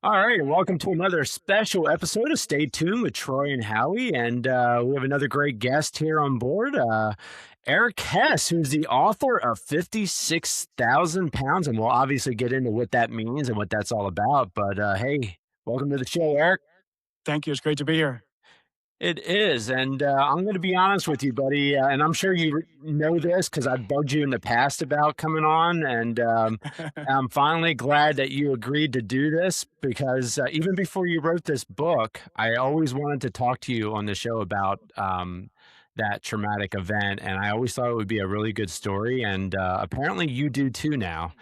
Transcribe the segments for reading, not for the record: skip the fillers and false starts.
All right, and welcome to another special episode of Stay Tuned with Troy and Howie. And we have another great guest here on board, Eric Hess, who's the author of 56,000 Pounds. And we'll obviously get into what that means and what that's all about. But hey, welcome to the show, Eric. Thank you. It's great to be here. It is, and I'm going to be honest with you, buddy, and I'm sure you know this because I've bugged you in the past about coming on, and I'm finally glad that you agreed to do this because even before you wrote this book, I always wanted to talk to you on the show about that traumatic event, and I always thought it would be a really good story, and apparently you do too now.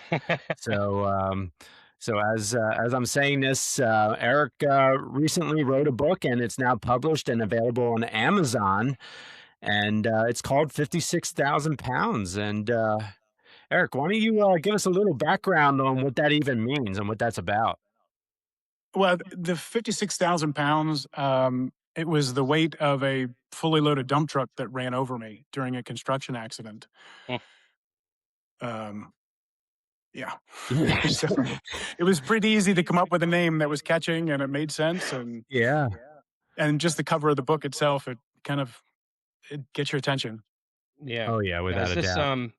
So, as I'm saying this, Eric recently wrote a book, and it's now published and available on Amazon, and it's called 56,000 Pounds. And Eric, why don't you give us a little background on what that even means and what that's about? Well, the 56,000 pounds, it was the weight of a fully loaded dump truck that ran over me during a construction accident. Hmm. Yeah. So it was pretty easy to come up with a name that was catching and it made sense. Yeah. And just the cover of the book itself, it gets your attention. Yeah. Oh yeah, without Is a this doubt.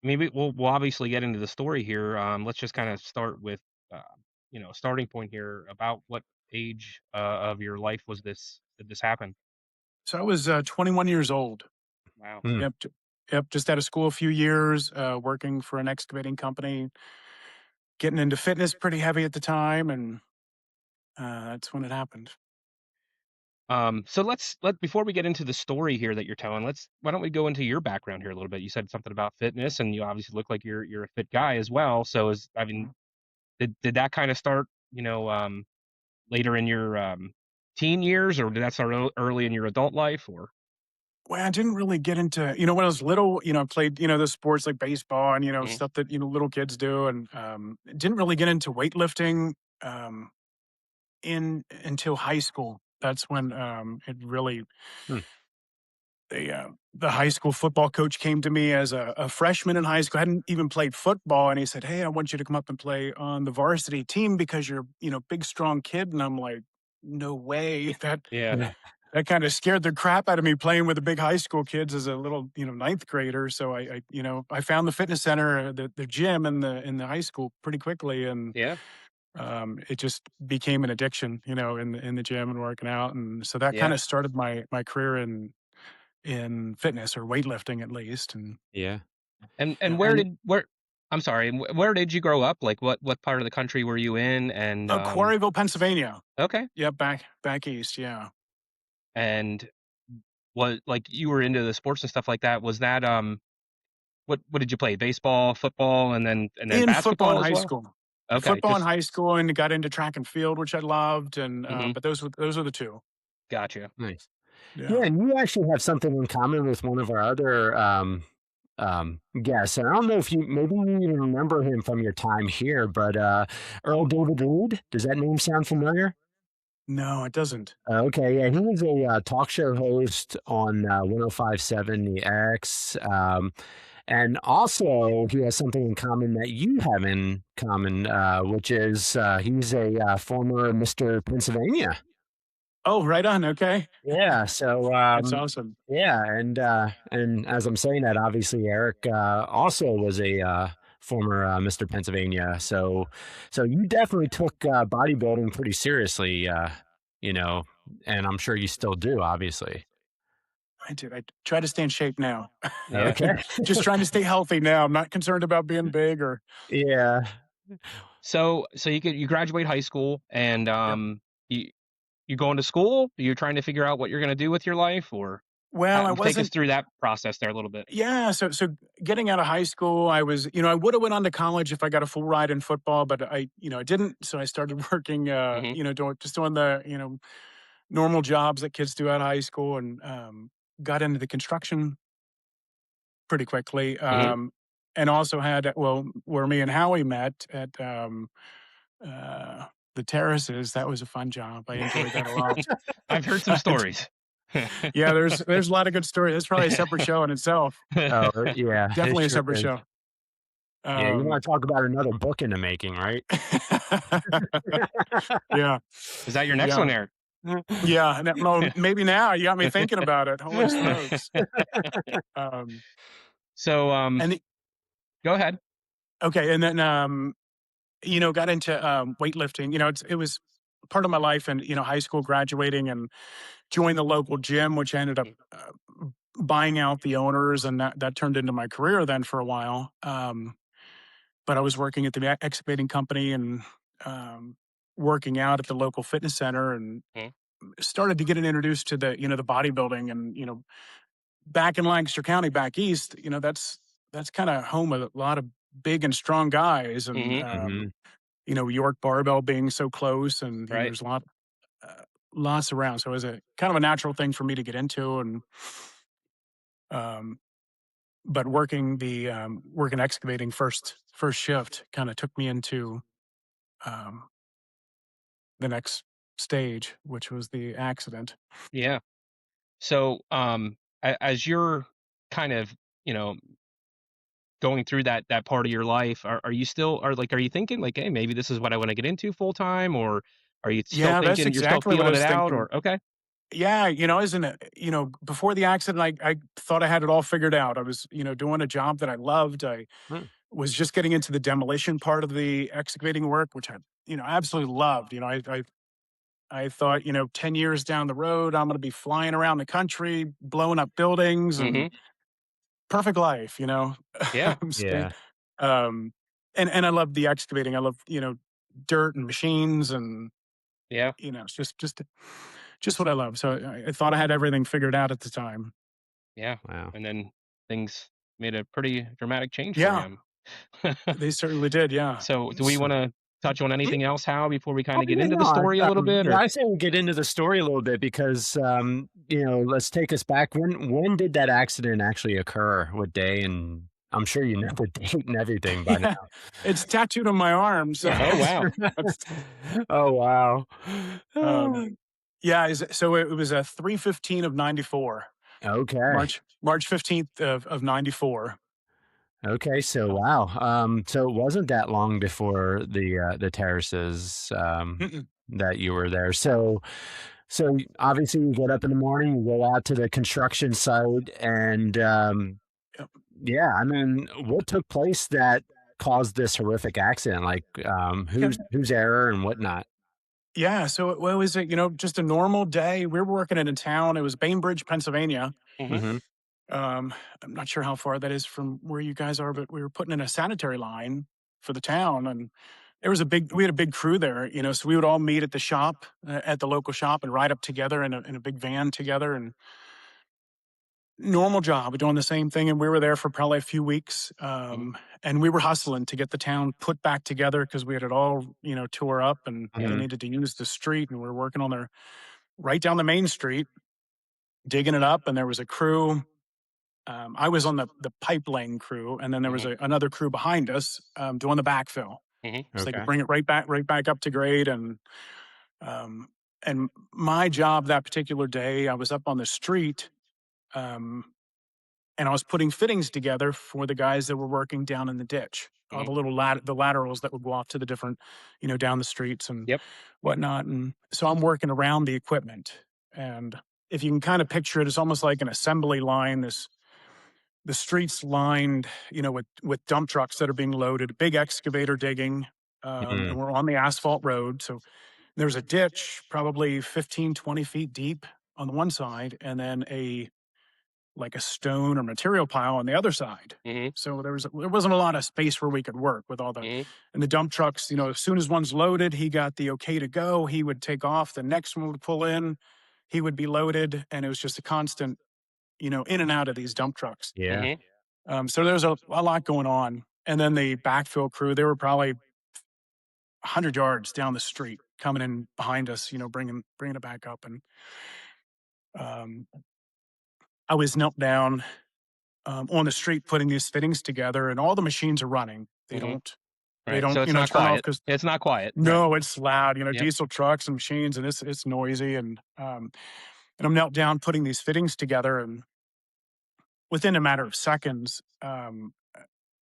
maybe we'll obviously get into the story here. Let's just kind of start with starting point here. About what age of your life was this? Did this happen? So I was 21 years old. Wow. Hmm. Yep. Just out of school a few years, working for an excavating company, getting into fitness pretty heavy at the time. And that's when it happened. So let before we get into the story here that you're telling, why don't we go into your background here a little bit? You said something about fitness, and you obviously look like you're a fit guy as well. So did that kind of start, later in your teen years, or did that start early in your adult life, or? Well, I didn't really get into, when I was little, I played, the sports like baseball and, Mhm. stuff that, little kids do. And didn't really get into weightlifting until high school. That's when it really, Hmm. the high school football coach came to me as a freshman in high school. I hadn't even played football. And he said, "Hey, I want you to come up and play on the varsity team because you're, big, strong kid." And I'm like, no way. Yeah. That kind of scared the crap out of me playing with the big high school kids as a little, ninth grader. So I found the fitness center, the gym in the high school pretty quickly, and Yeah. it just became an addiction, in the gym and working out, and so that kind Yeah. of started my career in fitness or weightlifting at least. And Yeah. And and where I'm sorry, where did you grow up? Like what part of the country were you in? And Quarryville, Pennsylvania. okay. Yeah, back east. Yeah. And what, like, you were into the sports and stuff like that. Was that what did you play? Baseball, football, and then In football in basketball as high well? school. Okay, Football in just high school, and got into track and field, which I loved, and mhm, but those were the two. gotcha. Nice. Yeah, Yeah. and you actually have something in common with one of our other guests. And I don't know if maybe you even remember him from your time here, but Earl David Reed, does that name sound familiar? No, it doesn't. Okay, yeah, he was a talk show host on 1057 The X. And also, he has something in common that you have in common, which is he's a former Mr. Pennsylvania. Oh, right on. Okay. Yeah, so That's awesome. yeah, and as I'm saying that, obviously Eric also was a former Mr. Pennsylvania. So you definitely took bodybuilding pretty seriously, you know, and I'm sure you still do, obviously. I do. I try to stay in shape now. Yeah. Okay. Just trying to stay healthy now. I'm not concerned about being big or. Yeah. So you graduate high school, and Yep. you going to school? You're trying to figure out what you're gonna do with your life, or Well, I take us wasn't. through that process there a little bit. Yeah. So getting out of high school, I was. I would have went on to college if I got a full ride in football, but I didn't. So I started working. Mhm, Doing the normal jobs that kids do out of high school, and got into the construction pretty quickly. mhm. And also had, where me and Howie met at the terraces. That was a fun job. I enjoyed that a lot. I've heard some stories. Yeah, there's a lot of good stories. It's probably a separate show in itself. Oh, yeah, it Definitely a sure separate is. show. Yeah, you Um, wanna talk about another book in the making, right? yeah, Is that your next yeah, one, Eric? yeah. No, maybe now you got me thinking about it. Holy smokes! Um, So, and go ahead. okay, and then got into weightlifting. It was part of my life, and high school, graduating, and joined the local gym, which I ended up buying out the owners, and that turned into my career then for a while. But I was working at the excavating company and um, working out at the local fitness center, and Mhm. started to get introduced to the bodybuilding, and back in Lancaster County, back east, that's kind of home of a lot of big and strong guys, and Mhm. Mhm. York Barbell being so close, and Right. there's uh, lots around, so it was a kind of a natural thing for me to get into, and um, but working excavating first shift kind of took me into um, the next stage, which was the accident. Yeah. So, as you're kind of, you know, going through that part of your life, are you still are you thinking like, hey, maybe this is what I want to get into full time, or are you still Yeah, that's thinking you're still exactly what I feeling it was out, thinking. or okay? Yeah, isn't it? Before the accident, I thought I had it all figured out. I was, doing a job that I loved. I Mm. was just getting into the demolition part of the excavating work, which I, absolutely loved. I thought, 10 years down the road, I'm going to be flying around the country, blowing up buildings, and Mhm. perfect life. Yeah. Stay, Yeah. um, and I love the excavating. I love, dirt and machines, and Yeah. it's just what I love. So I thought I had everything figured out at the time. Yeah. Wow. And then things made a pretty dramatic change for Yeah, him. they certainly did. Yeah. So, do we So, wanna touch on anything else, How before we Oh, kinda get yeah, into the no, story a little bit, yeah, or I say we get into the story a little bit because, let's take us back. When did that accident actually occur? What day? And I'm sure you know the date and everything by now. yeah, it's tattooed on my arm. So Oh, wow. that's, Oh, wow. um, yeah. So it was a 3/15 of '94, Okay. March 15th of '94. Okay, so wow. So it wasn't that long before the terraces, that you were there. So obviously you get up in the morning, you go out to the construction site, and yeah, I mean, what took place that caused this horrific accident? Like, whose error and whatnot? Yeah. So it was just a normal day. We were working in a town. It was Bainbridge, Pennsylvania. Mhm. Hmm. Um, I'm not sure how far that is from where you guys are, but we were putting in a sanitary line for the town, and we had a big crew there, so we would all meet at the shop, at the local shop, and ride up together in a big van together, and normal job, doing the same thing. And we were there for probably a few weeks, Mhm. and we were hustling to get the town put back together because we had it all, tore up, and Yep. they Hmm. needed to use the street, and we were working on their right down the main street, digging it up, and there was a crew. I was on the pipe laying crew, and then there was Mhm. another crew behind us, doing the backfill, Mhm. so they could Okay. bring it right back up to grade. Um, and my job that particular day, I was up on the street, um, and I was putting fittings together for the guys that were working down in the ditch. All Mhm. the little the laterals that would go off to the different, down the streets and Yep. whatnot. And so I'm working around the equipment, and if you can kind of picture it, it's almost like an assembly line. The streets lined, with dump trucks that are being loaded, a big excavator digging, and Hmm. we're on the asphalt road. So there's a ditch probably 15, 20 feet deep on the one side, and then like a stone or material pile on the other side. Mhm. So there wasn't a lot of space where we could work with all the Mhm. and the dump trucks. As soon as one's loaded, he got the okay to go. He would take off. The next one would pull in. He would be loaded, and it was just a constant, in and out of these dump trucks. Yeah. Mhm. So there's a lot going on. And then the backfill crew, they were probably 100 yards down the street coming in behind us, bringing it back up. And um, I was knelt down on the street putting these fittings together, and all the machines are running. Mhm. They Right. So don't, it's not turn off quiet. because It's not quiet. Right. no, it's loud, Yep. diesel trucks and machines, and it's noisy. And I'm knelt down putting these fittings together, and within a matter of seconds,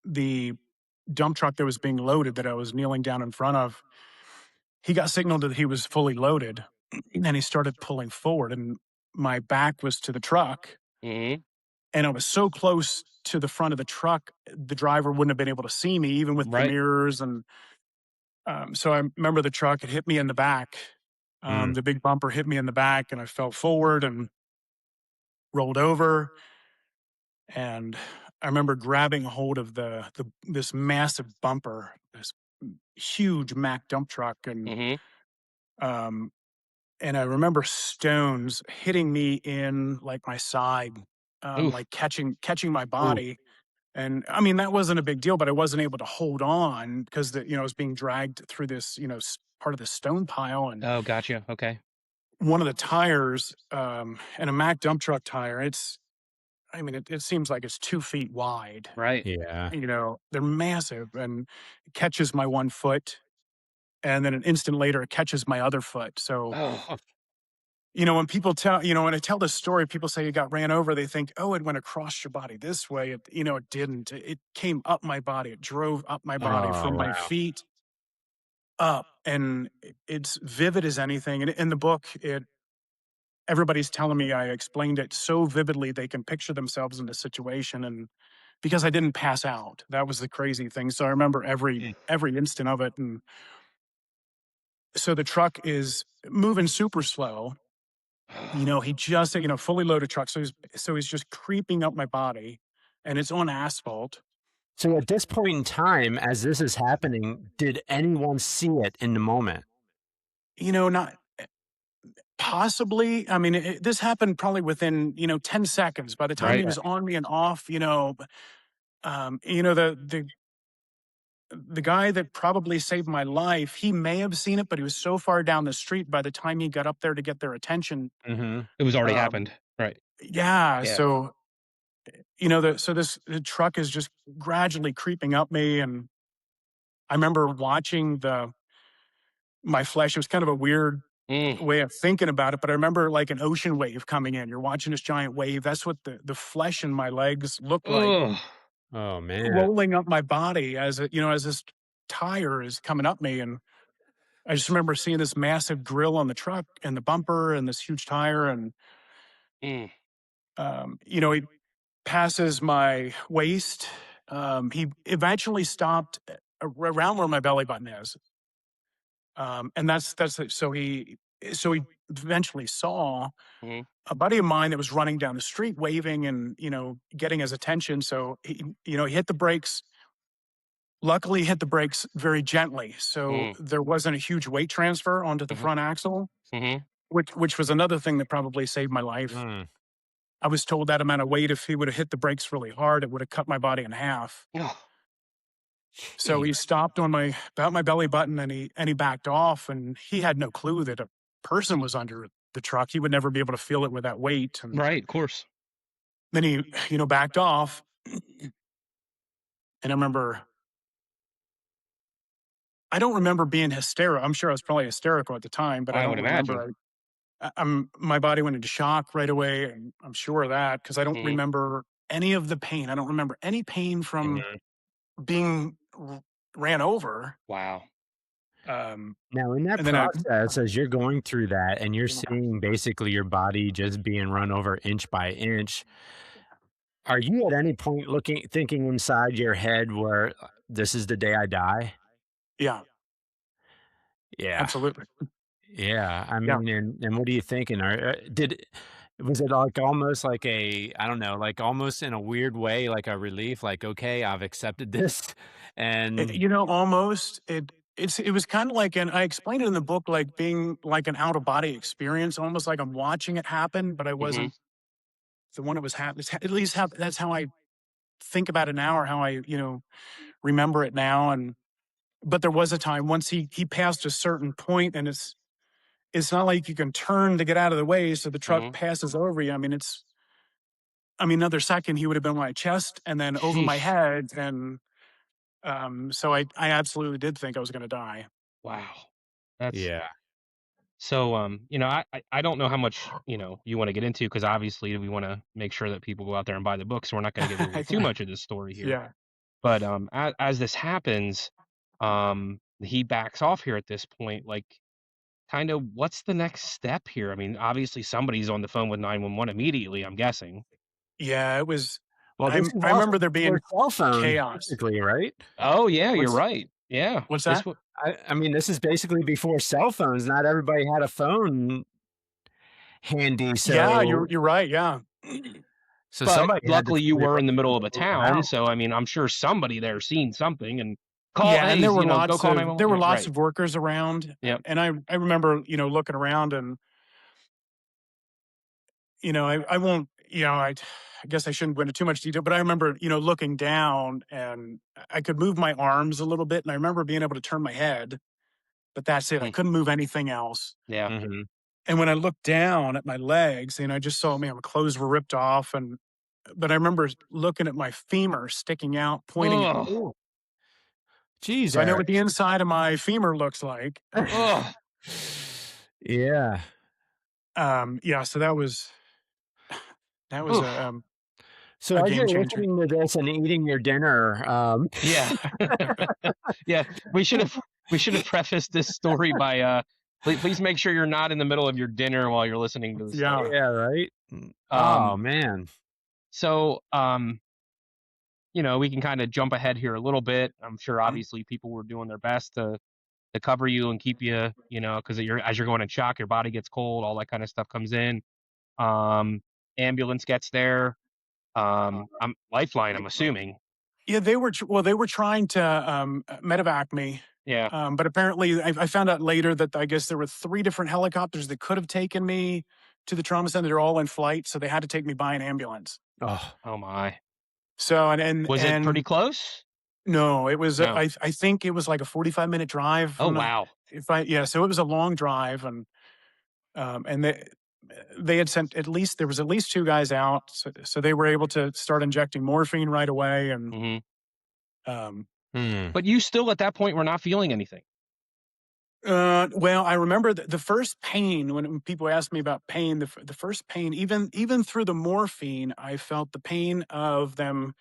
the dump truck that was being loaded that I was kneeling down in front of, he got signaled that he was fully loaded, and he started pulling forward, and my back was to the truck, Mhm. and I was so close to the front of the truck, the driver wouldn't have been able to see me even with the Right. mirrors. And so I remember the truck had hit me in the back. Mm. The big bumper hit me in the back, and I fell forward and rolled over. And I remember grabbing a hold of the this massive bumper, this huge Mack dump truck, Mhm. um, and I remember stones hitting me in like my side, Oof. like catching my Ooh. body. And I mean, that wasn't a big deal, but I wasn't able to hold on because I was being dragged through this, part of the stone pile. And Oh, gotcha. Okay. one of the tires, and a Mack dump truck tire, I mean, it seems like it's 2 feet wide. Right. Yeah. They're massive, and it catches my one foot. And then an instant later, it catches my other foot. So, Oh. when people when I tell this story, people say you got ran over. They think, oh, it went across your body this way. It didn't. It came up my body. It drove up my body Oh, from my wow. feet up. And it's vivid as anything. And in the book, everybody's telling me I explained it so vividly they can picture themselves in the situation. And because I didn't pass out, that was the crazy thing. So I remember every Mm. every instant of it. And so the truck is moving super slow. He just, fully loaded truck. So he's just creeping up my body, and it's on asphalt. So at this point in time, as this is happening, did anyone see it in the moment? Not possibly. I mean, this happened probably within, 10 seconds. By the time he Right. was on me and off, the guy that probably saved my life, he may have seen it, but he was so far down the street by the time he got up there to get their attention. Mhm. It was already Um, happened. Right. yeah. Yeah. So, the truck is just gradually creeping up me. And I remember watching my flesh. It was kind of a weird Mm. way of thinking about it, but I remember like an ocean wave coming in. You're watching this giant wave. That's what the flesh in my legs looked like Ugh. Oh, man. rolling up my body as this tire is coming up me. And I just remember seeing this massive grill on the truck and the bumper and this huge tire. And, Mm. he passes my waist. He eventually stopped around where my belly button is. And so he eventually saw Mhm. a buddy of mine that was running down the street waving and, getting his attention. So he hit the brakes. Luckily, he hit the brakes very gently. So Mm. there wasn't a huge weight transfer onto the Mhm. front axle, Mhm. which was another thing that probably saved my life. Mm. I was told that amount of weight, if he would have hit the brakes really hard, it would have cut my body in half. Oh, So he jeez. stopped on about my belly button, and he backed off, and he had no clue that a person was under the truck. He would never be able to feel it with that weight. And Right, of course. then he, backed off. And I don't remember being hysterical. I'm sure I was probably hysterical at the time, but I I would don't imagine. remember. My body went into shock right away, and I'm sure of that because I don't Mhm. remember any of the pain. I don't remember any pain from Mhm. being ran over. Wow. Um, Now in that and then I, process, as you're going through that and you're seeing basically your body just being run over inch by inch, are you at any point thinking inside your head where, "This is the day I die?" yeah, Yeah. absolutely, Yeah, I yeah. mean, and what are you thinking? Was it like almost like a I don't know, like almost in a weird way, like a relief, like, "Okay, I've accepted this," and Almost it was kind of like, and I explained it in the book, like being like an out of body experience, almost like I'm watching it happen, but I Mhm. wasn't the one that was happening. At least how that's how I think about it now, or how I remember it now. And but there was a time once he passed a certain point, and it's not like you can turn to get out of the way, so the truck Mhm. passes over you. Another second he would have been on my chest and then over my Sheesh. head. And so I absolutely did think I was going to die. Wow. That's yeah. so, I don't know how much, you wanna get into because obviously we wanna make sure that people go out there and buy the book, so we're not gonna give away too much of this story here. Yeah. But as this happens, he backs off here at this point. Like, kind of, what's the next step here? I mean, obviously somebody's on the phone with 911 immediately. I'm guessing. Yeah, it was. Well, this is I also remember there before being cell phones, chaos. basically, right? Oh yeah, you're What's right. Yeah, what's this that? was. I mean, this is basically before cell phones. Not everybody had a phone handy, Yeah, so you're right. Yeah. But somebody had to luckily, you totally were run in the middle of a move town, out. so I mean, I'm sure somebody there seen something and call. Yeah, Hey, and go call 911. there were Yeah, lots right. of workers around, Yep. and I remember looking around and I won't I guess I shouldn't go into too much detail, but I remember looking down and I could move my arms a little bit, and I remember being able to turn my head, but that's it. I Mm, couldn't move anything else. yeah. Mhm. And when I looked down at my legs, I just saw, man, my clothes were ripped off, and but I remember looking at my femur sticking out, pointing at me. Ugh. Ooh, jeez, So I know what Eric. the inside of my femur looks like. Ugh. Yeah. Yeah, so that was Oof. So a as game you're changer. listening to this and eating your dinner, Yeah. Yeah. We should have prefaced this story by please make sure you're not in the middle of your dinner while you're listening to the Yeah. story. yeah, right? Oh, Um. man. So we can kind of jump ahead here a little bit. I'm sure Mhm. obviously people were doing their best to cover you and keep you, because as you're going in shock, your body gets cold, all that kind of stuff comes in. Um, Ambulance gets there. I'm Lifeline, I'm assuming. Yeah, they were trying to medevac me, Yeah. but apparently I found out later that I guess there were 3 different helicopters that could have taken me to the trauma center. They're all in flight, so they had to take me by an ambulance. Oh, Oh my. So Was it pretty close? no, it was No. I think it was like a 45-minute drive. Oh From the, wow. if I yeah, so it was a long drive, and they had sent at least there was at least 2 guys out, so they were able to start injecting morphine right away, and Hmm. um, hmm. But you still at that point were not feeling anything. well, I remember the first pain when people ask me about pain. The first pain, even through the morphine, I felt the pain of them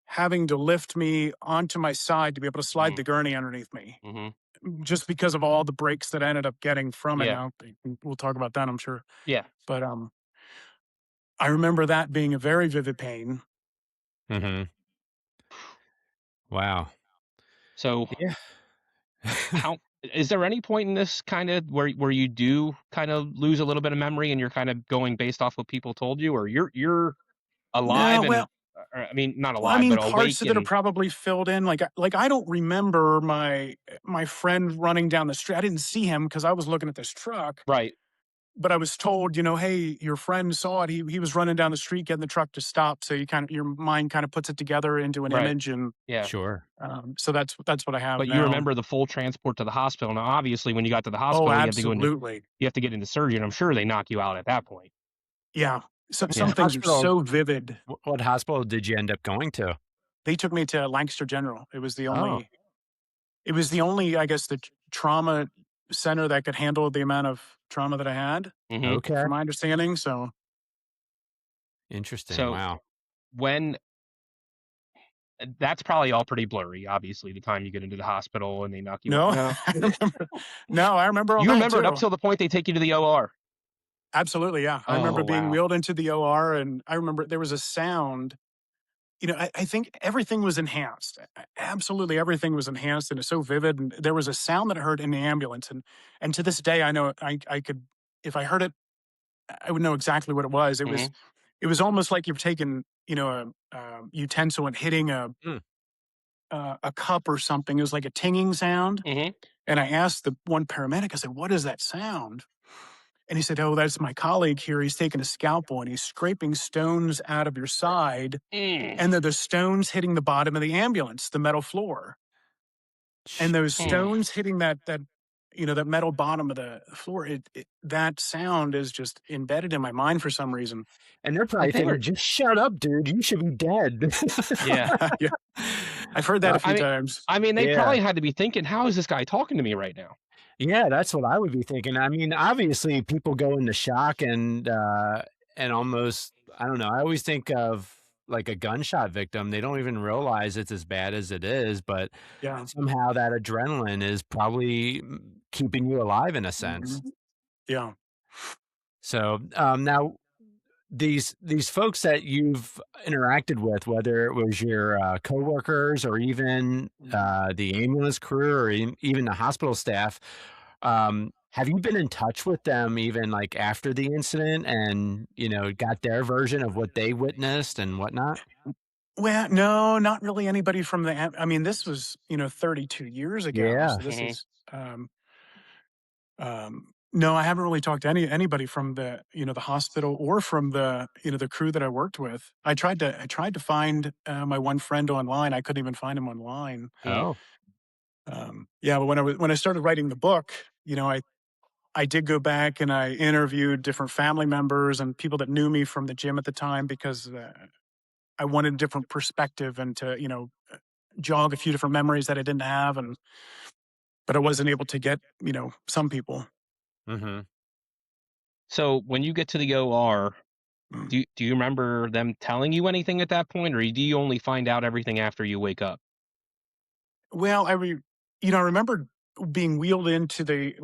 having to lift me onto my side to be able to slide Mm-hmm. the gurney underneath me, Mm-hmm. just because of all the breaks that I ended up getting from it. Yeah. Now we'll talk about that, I'm sure. Yeah. But I remember that being a very vivid pain. Mhm. Wow. So Yeah. how is there any point in this kind of where you do kind of lose a little bit of memory and you're kind of going based off what people told you, or you're No, alive and well, I mean not Well, I alive mean, but parts awake of it are and probably filled in. Like I don't remember my friend running down the street. I didn't see him because I was looking at this truck. right. But I was told, hey, your friend saw it. He was running down the street getting the truck to stop. So your mind kind of puts it together into an Right. image, and Yeah. Sure. so that's what I have But you now. remember the full transport to the hospital. Now, obviously, when you got to the Oh, hospital, absolutely, you have to get into surgery, and I'm sure they knock you out at that point. yeah. What Some Yeah. things are hospital so vivid. what hospital did you end up going to? They took me to Lancaster General. It was the Oh, only. It was the only, I guess, the trauma center that could handle the amount of trauma that I had, Hmm. okay. from my understanding. So Interesting, So wow. when that's probably all pretty blurry. Obviously, the time you get into the hospital and they knock you out. no, No, I remember, no, I remember all you that remember it up too. till the point they take you to the OR. Absolutely, yeah. I remember Oh being wow. wheeled into the OR, and I remember there was a sound. I think everything was enhanced. Absolutely everything was enhanced, and it's so vivid. And there was a sound that I heard in the ambulance, and to this day, I know I could, if I heard it, I would know exactly what it was. Hmm. It was almost like you've taken a utensil and hitting Mm. a cup or something. It was like a tinging sound. Hmm. And I asked the one paramedic, I said, "What is that sound?" And he said, "Oh, that's my colleague here. He's taking a scalpel and he's scraping stones out of your side. Mm. And they're the stones hitting the bottom of the ambulance, the metal floor. And those Mm. stones hitting that metal bottom of the floor, that sound is just embedded in my mind for some reason." And they're I probably think. thinking, "Just shut up, dude. You should be dead." Yeah. Yeah, I've heard that a I few mean, times. they Yeah. probably had to be thinking, "How is this guy talking to me right now?" Yeah, that's what I would be thinking. I mean, obviously, people go into shock and almost I don't know, I always think of like a gunshot victim. They don't even realize it's as bad as it is, but Yeah. somehow that adrenaline is probably keeping you alive in a sense. Mhm. Yeah. So, now these folks that you've interacted with, whether it was your coworkers or even Mhm. the ambulance crew or even the hospital staff, have you been in touch with them even like after the incident and got their version of what they witnessed and whatnot? Well, no, not really anybody from the I mean, this was, 32 years ago, Yeah. so this Mhm. is, no, I haven't really talked to anybody from the, the hospital or from the, the crew that I worked with. I tried to find, my one friend online. I couldn't even find him online. Mm. Oh. Yeah, but when I started writing the book, I did go back and I interviewed different family members and people that knew me from the gym at the time because I wanted a different perspective and to, jog a few different memories that I didn't have, but I wasn't able to get, some people. Hmm. So when you get to the OR, Mm. do you remember them telling you anything at that point, or do you only find out everything after you wake up? Well, I remember being wheeled into the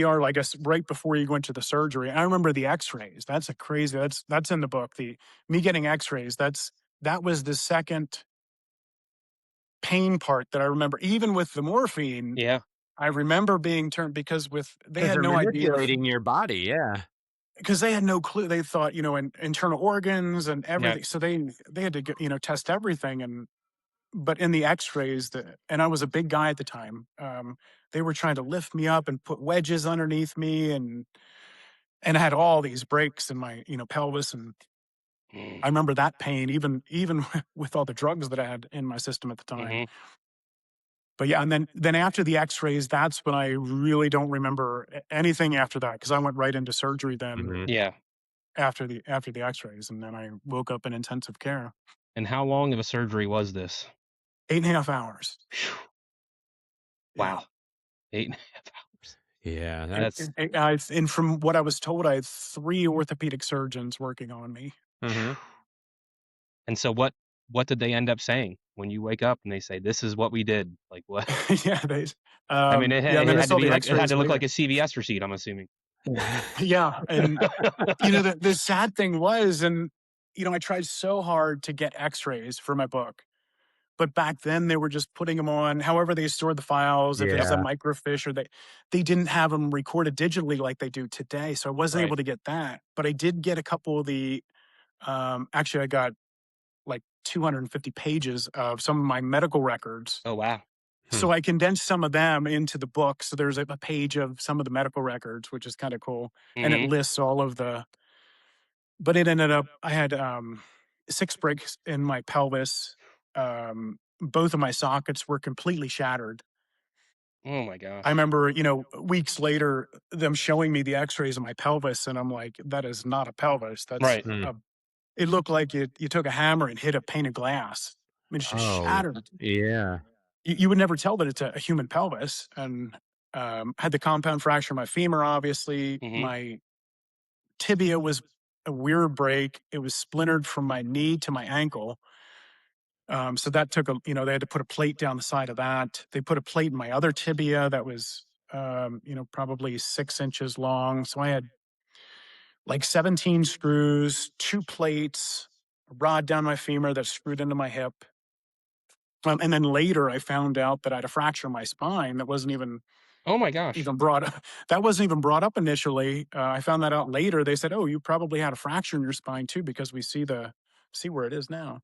ER, I guess, right before you go into the surgery. I remember the X-rays. That's in the book. The me getting X-rays. That was the second pain part that I remember. Even with the morphine, Yeah. I remember being turned because they Because had they're no idea manipulating your body. Yeah. because they had no clue. They thought, internal organs and Yeah. everything. So they had to get, test everything. But in the X-rays, and I was a big guy at the time. They were trying to lift me up and put wedges underneath me, and I had all these breaks in my, pelvis, and I Mm. remember that pain, even with all the drugs that I had in my system at the time. Mhm. But yeah, and then after the X-rays, that's when I really don't remember anything after that because I went right into surgery then Hmm. Yeah. after the X-rays, and then I woke up in intensive care. And how long of a surgery was this? 8.5 hours. Phew. Yeah. Wow. 8.5 hours. Yeah. And, That's. and from what I was told, I had 3 orthopedic surgeons working on me. Hmm. And so what did they end up saying when you wake up and they say, "This is what we did"? Like, what? Yeah, I mean, yeah. And it then I had to saw be the like it had X-rays to look like later. a CVS receipt, I'm assuming. Yeah, and the sad thing was, and I tried so hard to get X-rays for my book, but back then they were just putting them on however they stored the files. If it was a Yeah. microfiche, or they didn't have them recorded digitally like they do today, so I wasn't Right. able to get that. But I did get a couple of the. Actually, I got like 250 pages of some of my medical records. Oh, wow. Hmm. So I condensed some of them into the book. So there's a page of some of the medical records, which is kind of cool. And it Mhm. lists all of but it ended up, I had 6 breaks in my pelvis. Both of my sockets were completely shattered. Oh my I gosh. remember, weeks later, them showing me the x rays of my pelvis. And I'm like, that is not a pelvis. Right. It looked like you took a hammer and hit a pane of glass. I mean, it's just Oh, shattered. yeah. You would never tell that it's a human pelvis. And had the compound fracture of my femur, obviously. Mhm. My tibia was a weird break. It was splintered from my knee to my ankle. So that took they had to put a plate down the side of that. They put a plate in my other tibia that was, probably 6 inches long. So I had like 17 screws, 2 plates, a rod down my femur that's screwed into my hip. And then later I found out that I had a fracture in my spine that wasn't Oh my gosh. even brought up. That wasn't even brought up initially. I found that out later. They said, "Oh, you probably had a fracture in your spine too, because we see where it is now."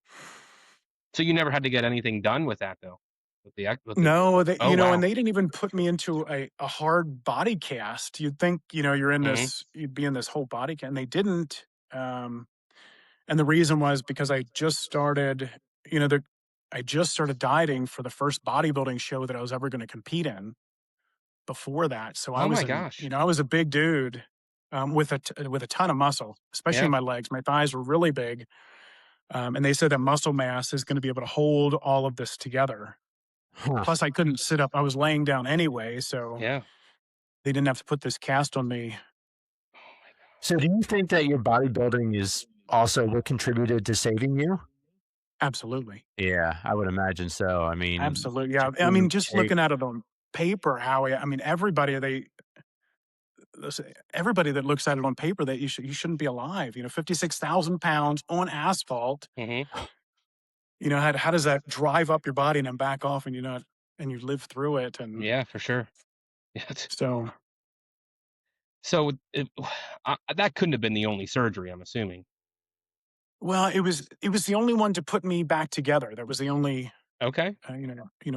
So you never had to get anything done with that though? With the No, Oh, and wow. they didn't even put me into a hard body cast. You'd think, Mhm. you'd be in this whole body cast, and they didn't. And the reason was because I just started, you know, the, I just started dieting for the first bodybuilding show that I was ever going to compete in. Before that, so Oh my gosh. I was a big dude, with a ton of muscle, especially in Yeah. my legs. My thighs were really big, and they said that muscle mass is going to be able to hold all of this together. Huh. Plus, I couldn't sit up; I was laying down anyway, so Yeah. they didn't have to put this cast on me. Oh my So gosh. do you think that your bodybuilding is also what contributed to saving you? Absolutely. Yeah, I would imagine so. I mean, Absolutely. Yeah. just I being mean, in just shape. looking at it on paper, Howie, I mean, everybody that looks at it on paper that you shouldn't be alive. 56,000 pounds on asphalt. Hmm. How does that drive up your body and then back off and and you live through it? And Yeah, for sure. Yeah. so, So that couldn't have been the only surgery, I'm assuming. well, it was the only one to put me back together. That was the only, Okay.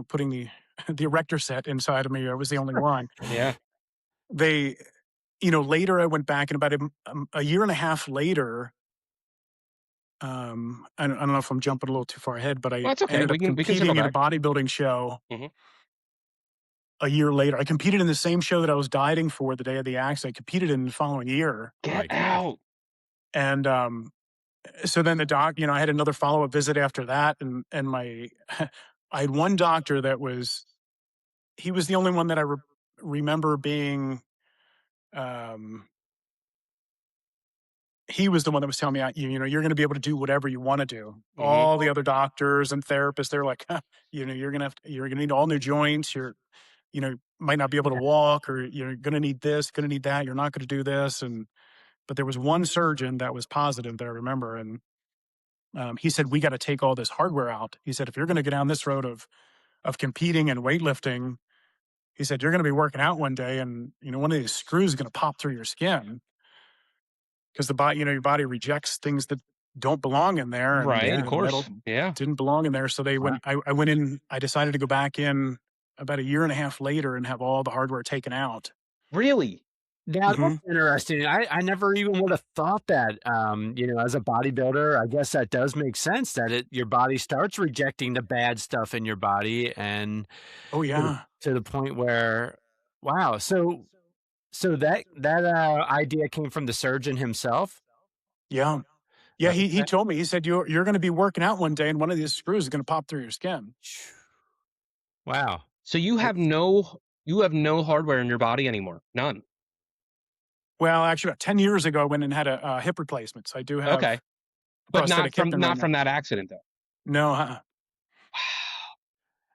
putting the the erector set inside of me. It was the only one. Yeah. They, later I went back and about a year and a half later, I don't know if I'm jumping a little too far ahead, but I Well, it's okay. ended up We can circle competing in a back. bodybuilding show Hmm. a year later. I competed in the same show that I was dieting for the day of the accident. I competed in the following year. Get My God. out. And so then the doc, I had another follow-up visit after that. And my I had one doctor that he was the only one that I remember being um he was the one that was telling me, you're going to be able to do whatever you want to do. Hmm. All the other doctors and therapists, they're like, you're going to need all new joints. Might not be able to walk, or you're going to need this, going to need that. You're not going to do this. But there was one surgeon that was positive that I remember. And he said, we got to take all this hardware out. He said, if you're going to go down this road of competing and weightlifting, he said, you're going to be working out one day and, one of these screws is going to pop through your skin because the body, your body rejects things that don't belong in there. And, Right. Yeah. Of the metal course. Yeah. didn't belong in there. So Wow. I went in, I decided to go back in about a year and a half later and have all the hardware taken out. Really? Now that's Hmm. interesting. I never even would have thought that. As a bodybuilder, I guess that does make sense that your body starts rejecting the bad stuff in your body, and Oh to the, yeah. to the point where, wow. So that idea came from the surgeon himself. Yeah. Yeah. He Okay. told me, he said, you're going to be working out one day and one of these screws is going to pop through your skin. Wow. So It's, you have no hardware in your body anymore. None. Well, actually, about 10 years ago, I went and had a hip replacement. So I do have Okay. But prosthetic hip in right not now. from that accident though. No, Wow. I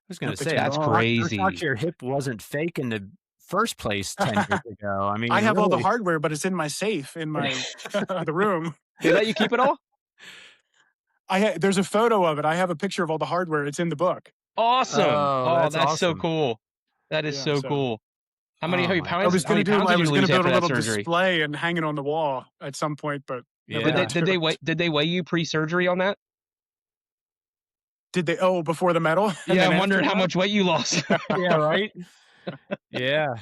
was going nope, to it's say, been That's all. I'm shocked crazy. your hip wasn't fake in the first place 10 years ago. I I mean, have all the really. hardware, but it's in my safe in my the room. They let you keep it all? There's a photo of it. I have a picture of all the hardware. It's in the book. Awesome. Oh, Oh, that's that's so awesome. pool. That is Yeah. so So cool. Oh my God. How many pounds I did you was gonna lose build a after that little surgery? display and hang it on the wall at some point, but never Did Yeah. got to it. did they weigh you pre-surgery on that? Did they? Oh, before the medal and Yeah, then I'm after wondering the how medal. much weight you lost. Yeah, right? Yeah.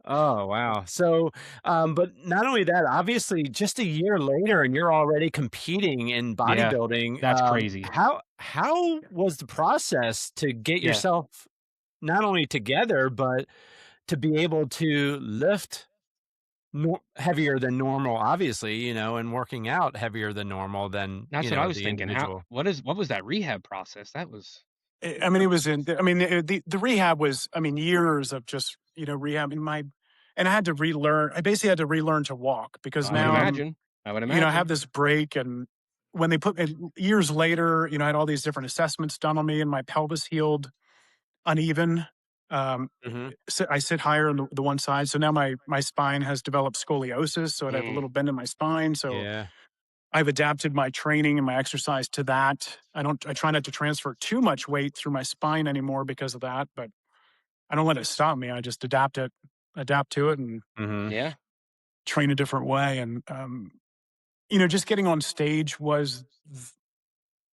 Oh, wow. So, but not only that, obviously, just a year later, and you're already competing in Yeah, bodybuilding. that's crazy. How was the process to get Yeah. yourself not only together, but to be able to lift heavier than normal? Obviously, and working out heavier than normal than That's what I was the thinking. individual. What was that rehab process? That was I mean, it was in. I mean, the rehab was. I mean, years of just rehab in and I had to relearn. I basically had to relearn to walk because I would now I'm. imagine. I would I have imagine. this break, and when they put years later, I had all these different assessments done on me, and my pelvis healed uneven. Um, Hmm. so I sit higher on the one side, so now my spine has developed scoliosis, so I have a Mm, little bend in my spine. So Yeah. I've adapted my training and my exercise to that. I try not to transfer too much weight through my spine anymore because of that, but I don't let it stop me. I just adapt to it, and Hmm. yeah, train a different way. And just getting on stage was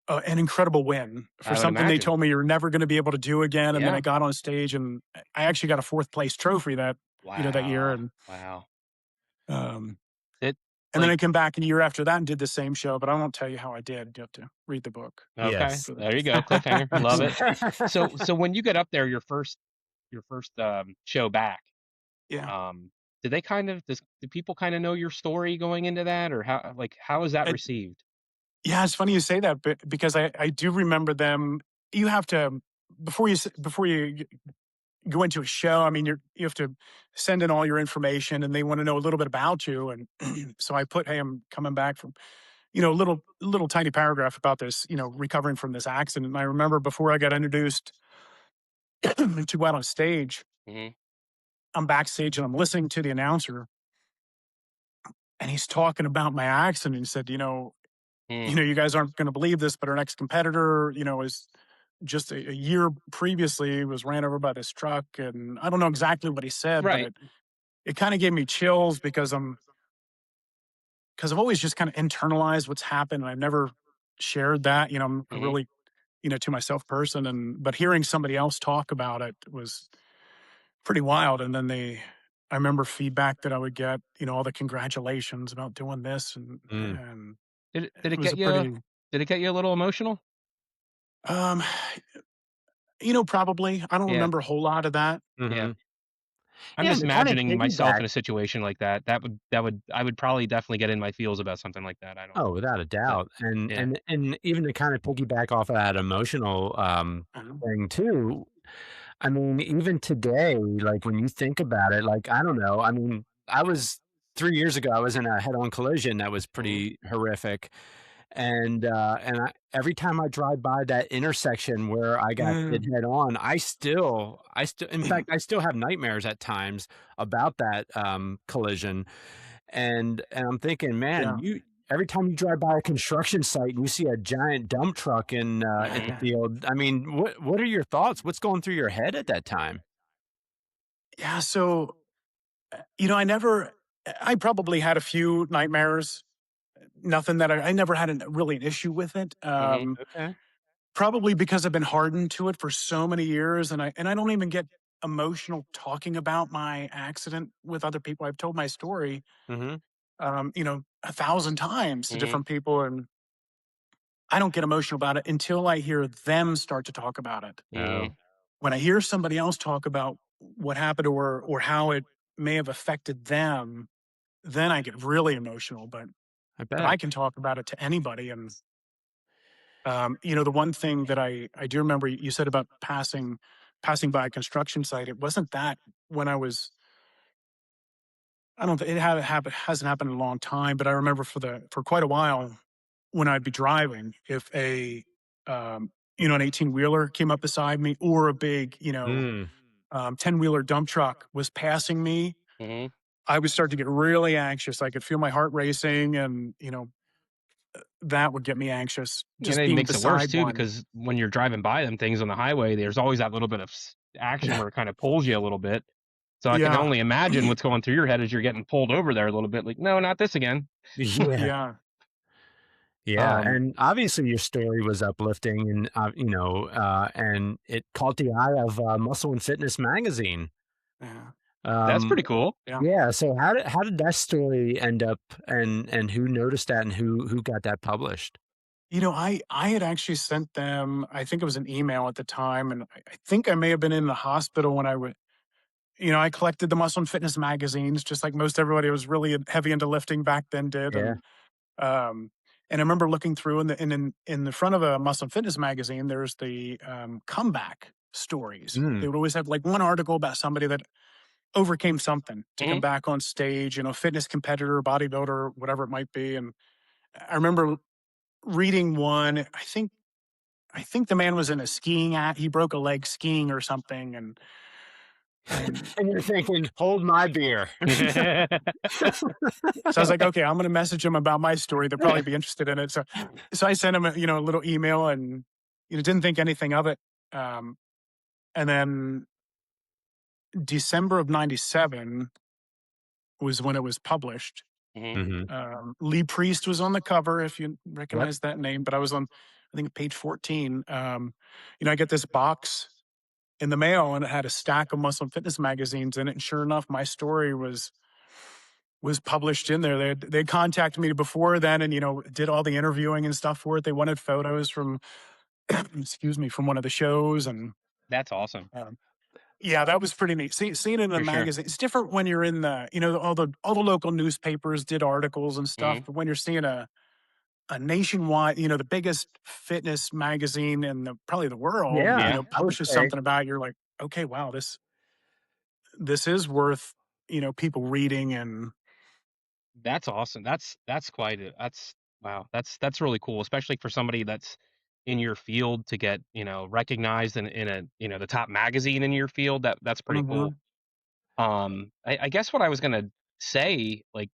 an incredible win for I would something they imagine. told me you're never going to be able to do again. And then I Yeah. got on stage, and I actually got a fourth place trophy that year. Wow. And Wow. um, It and then like I came back a year after that and did the same show, but I won't tell you how I did. You have to read the book okay. Yes. for There you that. go. Cliffhanger. Love it. Yeah. So when you get up there, your first show back, Yeah. um, do people kind of know your story going into that, or how is that Uh, received? yeah, it's funny you say that, but because I do remember them. You have to before you go into a show. I mean, you have to send in all your information, and they want to know a little bit about you. And so I put, "Hey, I'm coming back from little tiny paragraph about this, recovering from this accident. And I remember before I got introduced to go out on stage, Mhm. I'm backstage and I'm listening to the announcer, and he's talking about my accident. He said, Mm. you guys aren't going to believe this, but our next competitor, is just a year previously was ran over by this truck, and I don't know exactly what he said, but Right. it kind of gave me chills because I've always just kind of internalized what's happened, and I've never shared that. I'm a Mhm. really, to myself person, but hearing somebody else talk about it was pretty wild. And then I remember feedback that I would get, all the congratulations about doing this, Mm. and Did it it was get a you pretty, did it get you a little emotional? um, probably I don't Yeah. remember a whole lot of that. Yeah. Mhm. I'm Yeah, and just to kind of imagining myself piggyback. in a situation like that. That would I would probably definitely get in my feels about something like that. I don't Oh, without a but doubt, and yeah. and even to kind of piggyback off of that emotional, Um, thing too, I mean, even today, like, when you think about it, like, I don't know, I mean, I was 3 years ago, I was in a head-on collision that was Mhm. pretty horrific, and every time I drive by that intersection where I got hit mm, head on, I still in fact, I still have nightmares at times about that, collision, and I'm thinking, "Man, yeah. you every time you drive by a construction site and you see a giant dump truck in the Mhm. field, I mean, what are your thoughts? What's going through your head at that time?" Yeah. So, I probably had a few nightmares. Nothing that I never had really an issue with it. Mhm. Okay. Probably because I've been hardened to it for so many years, and I don't even get emotional talking about my accident with other people. I've told my story, Mhm. 1,000 times to Mhm. different people, and I don't get emotional about it until I hear them start to talk about it. Mhm. Oh, When I hear somebody else talk about what happened or how it may have affected them, then I get really emotional. I But bet. I can talk about it to anybody, and the one thing that I do remember you said about passing by a construction site. It wasn't that when I was. I don't think it hasn't happened in a long time, but I remember for quite a while when I'd be driving, if um, an 18-wheeler came up beside me, or a big, Mm, 10-wheeler dump truck was passing me, Mhm. I would start to get really anxious. I could feel my heart racing, and that would get me anxious And just it being makes it worse beside too one. because when you're driving by them things on the highway, there's always that little bit of action where it kind of pulls you a little bit. So I can Yeah. only imagine what's going through your head as you're getting pulled over there a little bit. Like, no, not this again. yeah. Yeah. Yeah, Um, and obviously your story was uplifting and it caught the eye of, Muscle and Fitness magazine. yeah. That's Um, pretty cool. Yeah. yeah, so how did that story end up, and who noticed that and who got that published? I had actually sent them, I think it was an email at the time, and I think I may have been in the hospital when I would, I collected the Muscle and Fitness magazines, just like most everybody was really heavy into lifting back then did. Yeah. Um, and I remember looking through, in the front of a Muscle and Fitness magazine, there's the comeback stories. Mm, They would always have like one article about somebody that overcame something to come Mhm. back on stage, fitness competitor, bodybuilder, whatever it might be. And I remember reading one. I think the man was in a skiing act. He broke a leg skiing or something, and and you're thinking, "Hold my beer." so I was like, okay, I'm going to message him about my story. They'll probably be interested in it. So I sent him a little email, and didn't think anything of it. Um, and then December of '97 was when it was published. Mhm. Mhm. Lee Priest was on the cover, if you Yep. recognize that name, but I was on, I think, page 14. I get this box in the mail, and it had a stack of Muscle and Fitness magazines in it. And sure enough, my story was published in there. They contacted me before then, and did all the interviewing and stuff for it. They wanted photos from excuse me, from one of the shows, and That's awesome. um, yeah, that was pretty neat. Seeing it in a For sure. magazine, it's different when you're in the all the local newspapers did articles and stuff, Mhm. but when you're seeing a nationwide, the biggest fitness magazine in probably the world, Yeah, Yeah. I would publishes say. something about it, you're like, okay, wow, this is worth people reading. And That's awesome. That's quite it. That's Wow, that's really cool, especially for somebody that's in your field to get, recognized in a, the top magazine in your field. That's pretty cool. Mhm. I guess what I was gonna say, like,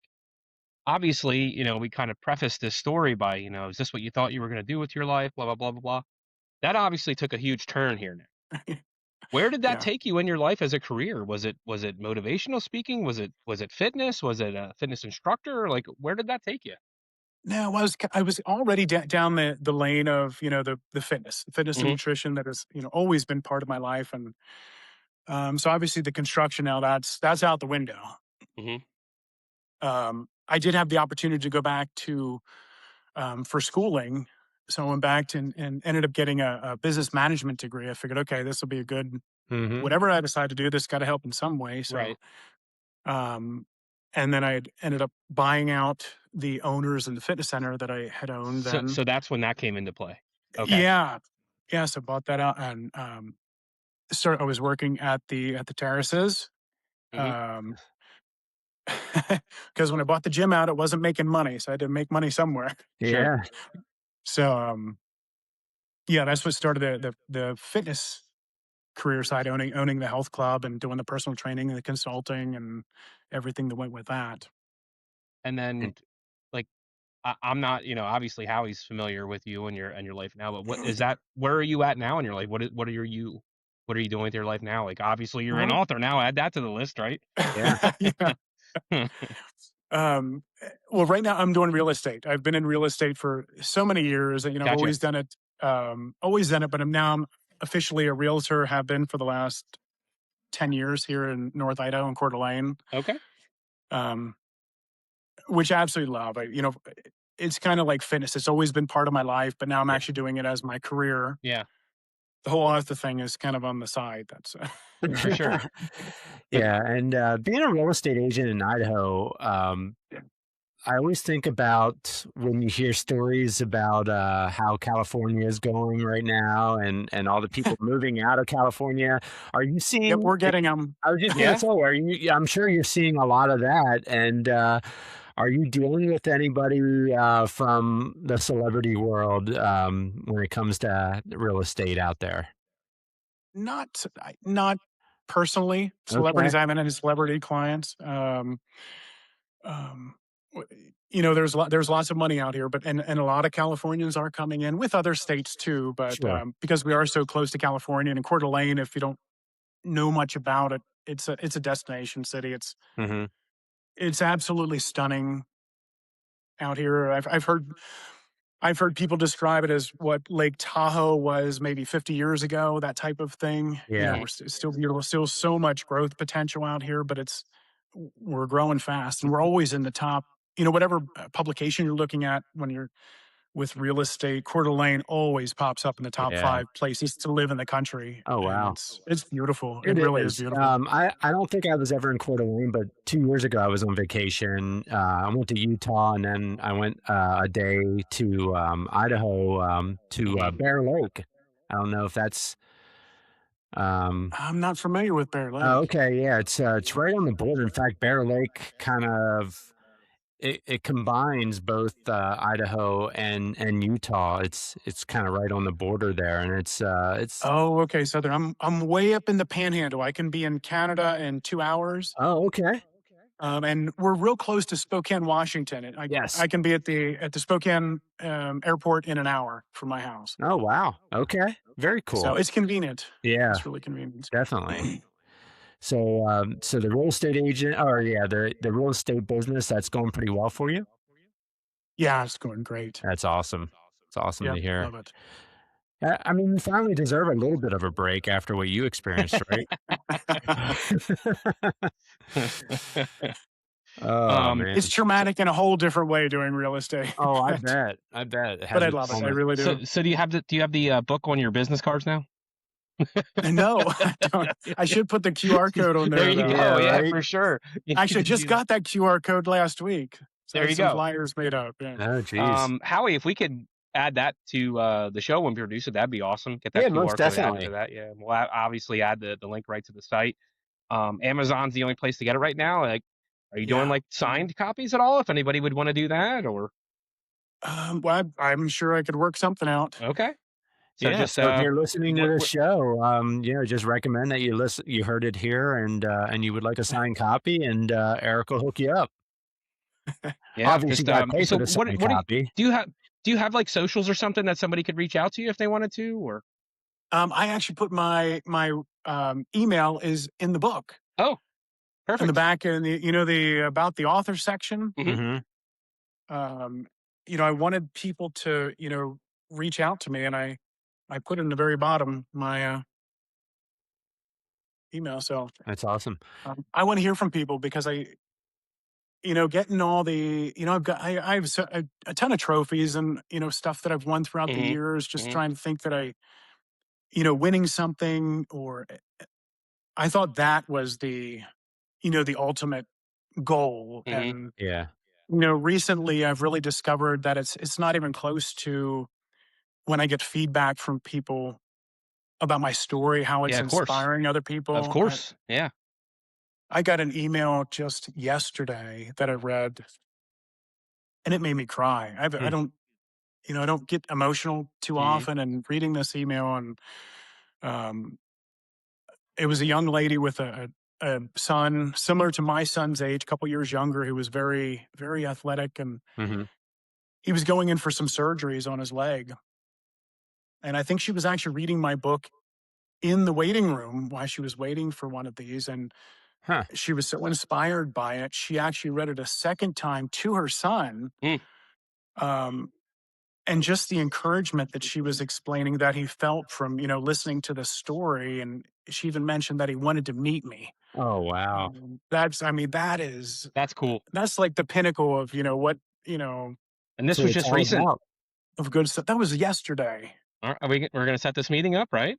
obviously, we kind of prefaced this story by, is this what you thought you were gonna do with your life? Blah blah blah blah blah. That obviously took a huge turn here now. Where did that Yeah. take you in your life as a career? Was it motivational speaking? Was it fitness? Was it a fitness instructor? Like, where did that take you? No, I was already down the lane of, the fitness and Hmm. nutrition that has, always been part of my life. And so obviously the construction now, that's out the window. Hmm. I did have the opportunity to go back to for schooling. So I went back and ended up getting a business management degree. I figured, okay, this will be a good, Hmm. whatever I decide to do, this got to help in some way. So, Right. um, and then I ended up buying out the owners in the fitness center that I had owned So then. so that's when that came into play. Okay. Yeah. Yeah. So bought that out and I was working at the terraces. Hmm. Um, because when I bought the gym out, it wasn't making money. So I had to make money somewhere. Sure. Yeah. So yeah, that's what started the fitness career side, owning the health club and doing the personal training and the consulting and everything that went with that. And And then, like, I'm not, obviously Howie's familiar with you and your life now, but what is that? Where are you at now in your life? What are you doing with your life now? Like, obviously you're an Well, author now. Add that to the list, right? yeah. yeah. Well, right now I'm doing real estate. I've been in real estate for so many years. I've Gotcha. always done it, but I'm officially a realtor. Have been for the last 10 years here in North Idaho and Coeur d'Alene, Okay. um, which I absolutely love. It's kind of like fitness. It's always been part of my life, but now I'm Yeah. actually doing it as my career. Yeah. The whole author thing is kind of on the side. That's For sure. But Yeah, and being a real estate agent in Idaho, I always think about when you hear stories about how California is going right now, and all the people moving out of California. Are you yep, seeing? we're getting them. I was just gonna yeah. say, are you? Yeah, I'm sure you're seeing a lot of that, and are you dealing with anybody from the celebrity world when it comes to real estate out there? Not personally Okay, celebrities. I haven't had any celebrity clients. Um, there's lots of money out here, but and a lot of Californians are coming in with other states too. But sure. because we are so close to California and in Coeur d'Alene, if you don't know much about it, it's a destination city. Hmm. It's absolutely stunning out here. I've heard people describe it as what Lake Tahoe was maybe 50 years ago, that type of thing. Yeah, Hmm. It's still beautiful, still so much growth potential out here, but we're growing fast and we're always in the top, whatever publication you're looking at when you're with real estate, Coeur d'Alene always pops up in the top yeah. 5 places to live in the country. Oh And wow. it's beautiful. It It really is is. beautiful. I don't think I was ever in Coeur d'Alene, but 2 years ago I was on vacation. I went to Utah, and then I went a day to Idaho to Hmm. Bear Lake. I don't know if that's. Um, I'm not familiar with Bear oh, Lake. okay, yeah, it's right on the border. In fact, Bear Lake kind of it combines both Idaho and Utah. It's kind of right on the border there, and it's. Oh, okay. Southern. I'm way up in the panhandle. I can be in Canada in 2 hours. Oh, okay. And we're real close to Spokane, Washington. And I Yes. can be at the Spokane airport in an hour from my house. Oh wow. Okay. Very So cool. it's convenient. Yeah. It's really convenient. Definitely. So, so the real estate agent, or yeah, the real estate business, that's going pretty well for you. Yeah, it's going great. That's awesome. It's awesome to Yep, hear. love it. I mean, you finally deserve a little bit of a break after what you experienced, right? Oh um, It's man. traumatic in a whole different way doing real estate, Oh, I but bet. I bet it but has I its love it. I moments. really so do. so do you have the book on your business cards now? And no, I don't. I should put the QR code on There there you though. Yeah. go. Yeah, Right. for sure. You Actually, I need to just do that. got that QR code last week. So I There have you some go. flyers made up. Yeah. Oh, geez. Howie, if we could add that to the show when we produce it, that'd be awesome. Get that Yeah, most QR code added to definitely. that. Yeah, we'll obviously add the link right to the site. Amazon's the only place to get it right now. Like, are you doing Yeah. like signed copies at all? If anybody would want to do that, or Well, I'm sure I could work something out. Okay. So Yeah, just so if you're listening to what, the what show, just recommend that you heard it here and you would like a signed copy, and Eric will hook you up. yeah, Obviously, just you gotta pay so for the signed what copy. do you have like socials or something that somebody could reach out to you if they wanted to, or I actually put my email is in the book oh, in the perfect. back in the about the author section. Hmm. Mhm. Um, I wanted people to reach out to me, and I put in the very bottom my email. So That's awesome. I want to hear from people because getting all the I have a ton of trophies and stuff that I've won throughout the Hmm. years. Just Hmm. trying to think that winning something, or I thought that was the ultimate goal. Hmm. And Yeah. recently I've really discovered that it's not even close to when I get feedback from people about my story, how Yeah, it's of course. inspiring other Of people. course. Yeah. I got an email just yesterday that I read, and it made me cry. I Mm. don't, I don't get emotional too Mhm. often. And reading this email, and um, it was a young lady with a son similar to my son's age, a couple years younger, who was very, very athletic, and Mhm. he was going in for some surgeries on his leg. And I think she was actually reading my book in the waiting room while she was waiting for one of these. And Huh. she was so inspired by it, she actually read it a second time to her son. Mm. Um, and just the encouragement that she was explaining that he felt from, listening to the story. And she even mentioned that he wanted to meet me. Oh, wow. I mean, That's cool. that's like the pinnacle of, what, you know, And That's this what was it's just all recent. about. Mm. of good stuff. That was yesterday. Are we we're gonna set this meeting up, right?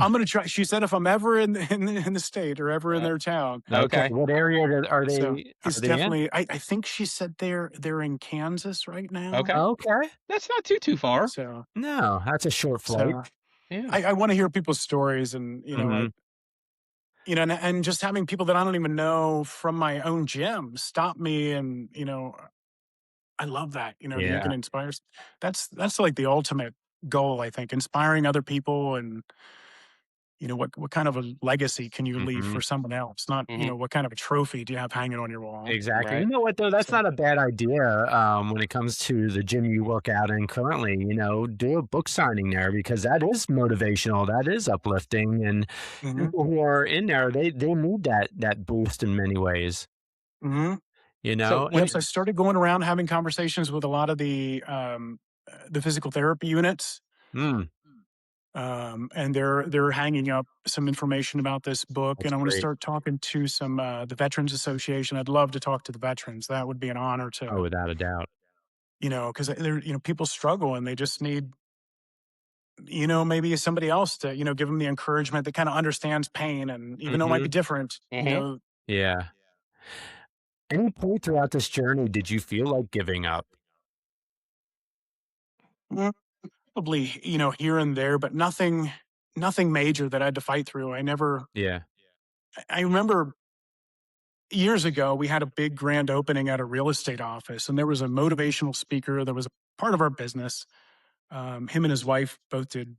I'm gonna try. She said if I'm ever in the state or ever in Uh, their town. Okay, okay. what area are So are it's they in? definitely. I think she said they're in Kansas right now. Okay. Okay. That's not too far. So No, that's a short flight. so Yeah. I want to hear people's stories, and Mhm. and just having people that I don't even know from my own gym stop me, and I love that. That you can Yeah. inspire. That's like the ultimate goal. I think inspiring other people, and what kind of a legacy can you leave for Mhm. someone else? Not Mhm. what kind of a trophy do you have hanging on your wall? Exactly. You Right. know what, though? That's So. not a bad idea, when it comes to the gym you work out in currently. Do a book signing there, because that is motivational, that is uplifting, and Hmm. people who are in there, they need that boost in many ways, Hmm. you So know? when Yes, I started going around having conversations with a lot of the physical therapy units, Mm, and they're hanging up some information about this book. that's And I want to great. start talking to some the Veterans Association. I'd love to talk to the veterans. That would be an honor Oh, to without a doubt. because they're people struggle and they just need maybe somebody else to give them the encouragement that kind of understands pain, and even though it might be Mhm. different, Mhm. Yeah. Any point throughout this journey did you feel like giving up? mm, probably here and there, but nothing major that I had to fight through. Yeah. I remember years ago, we had a big grand opening at a real estate office, and there was a motivational speaker that was a part of our business. Him and his wife both did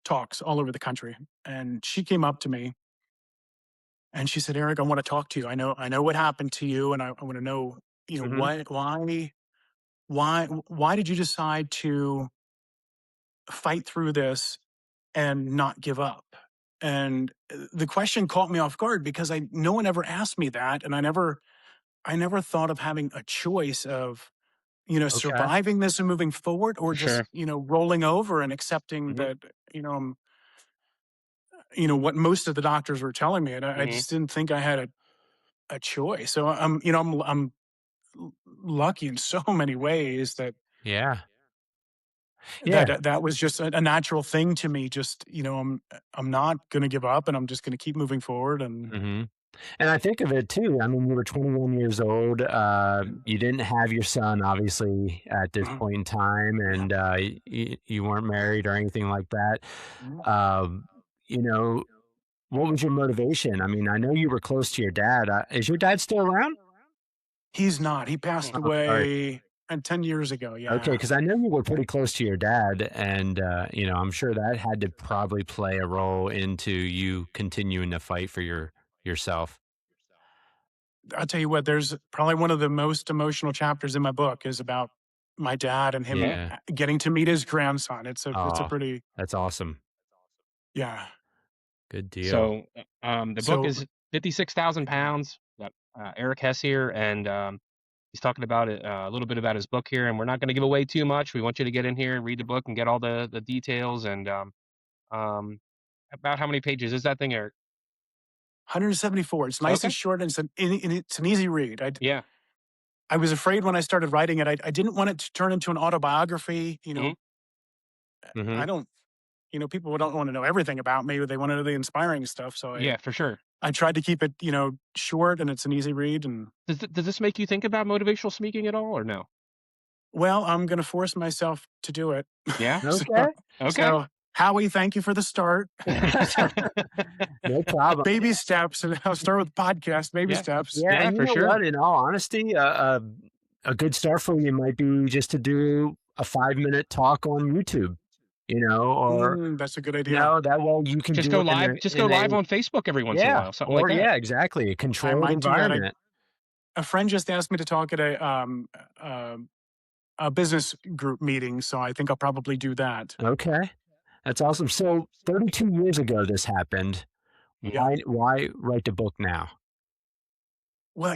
talks all over the country, and she came up to me and she said, "Eric, I want to talk to you. I know what happened to you, and I want to know, Mhm. what, why did you decide to fight through this and not give up?" And the question caught me off guard because no one ever asked me that, and I never thought of having a choice of, Okay. surviving this and moving forward, or For just, sure. rolling over and accepting Mhm. that, what most of the doctors were telling me. And I Mhm. just didn't think I had a choice. So I'm lucky in so many ways that Yeah. Yeah. that was just a natural thing to me. Just, I'm not going to give up, and I'm just going to keep moving forward. And Mhm. And I think of it too. I mean, you were 21 years old. You didn't have your son, obviously, at this Mhm. point in time, Yeah. and you weren't married or anything like that. Um, you know, what was your motivation? I mean, I know you were close to your dad. Is your dad still around? He's not. He passed Hmm. Oh, sorry. away 10 years ago. Okay, Yeah. because I know you were pretty close to your dad, and, I'm sure that had to probably play a role into you continuing to fight for yourself. I'll tell you what, there's probably one of the most emotional chapters in my book is about my dad and him Hmm. Yeah. getting to meet his grandson. It's a Oh, pretty, that's awesome. yeah. Good deal. So, the book So is 56,000 pounds. Got Eric Hess here, and he's talking about it a little bit about his book here. And we're not going to give away too much. We want you to get in here and read the book and get all the details. And um, about how many pages is that thing, Eric? 174. It's nice and Okay. short, and it's an easy read. Yeah. I was afraid when I started writing it. I didn't want it to turn into an autobiography. Hmm. I Mhm. don't. People don't want to know everything about me. They want to know the inspiring stuff. So Yeah, for sure. I tried to keep it, short, and it's an easy read. And Does this make you think about motivational speaking at all, or no? well, I'm going to force myself to do it. Yeah. so, Okay. Okay. so Howie, thank you for the start. So, No problem. baby steps, and I'll start with the podcast. Baby Yeah. steps. Yeah, Yeah, and you for know sure. what? In all honesty, a good start for you might be just to do a 5-minute talk on YouTube, or That's a good idea. that way you can Just do go it in live. a Just go live in a on Facebook every once in a yeah, while, something like or that. yeah, exactly, a I controlled might do that. environment. A friend just asked me to talk at a business group meeting, so I think I'll probably do that. Okay, that's awesome. So 32 years ago this happened. Mhm. Yeah. Why write the book now? Well,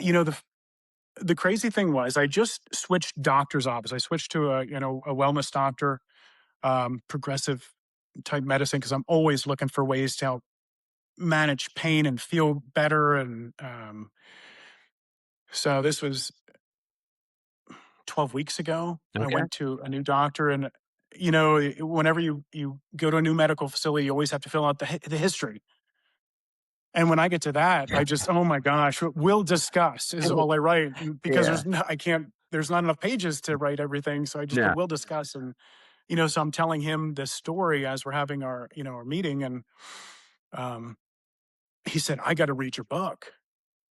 the crazy thing was I just switched doctor's office. I switched to a wellness doctor, progressive type medicine because I'm always looking for ways to help manage pain and feel better. And so this was 12 weeks ago. I Okay, went to a new doctor, and whenever you go to a new medical facility, you always have to fill out the history. And when I get to that, I just, oh my gosh, we'll discuss is all I write because yeah, there's not enough pages to write everything. So I just no, put, we'll discuss. And, so I'm telling him this story as we're having our meeting. And um, he said, I got to read your book.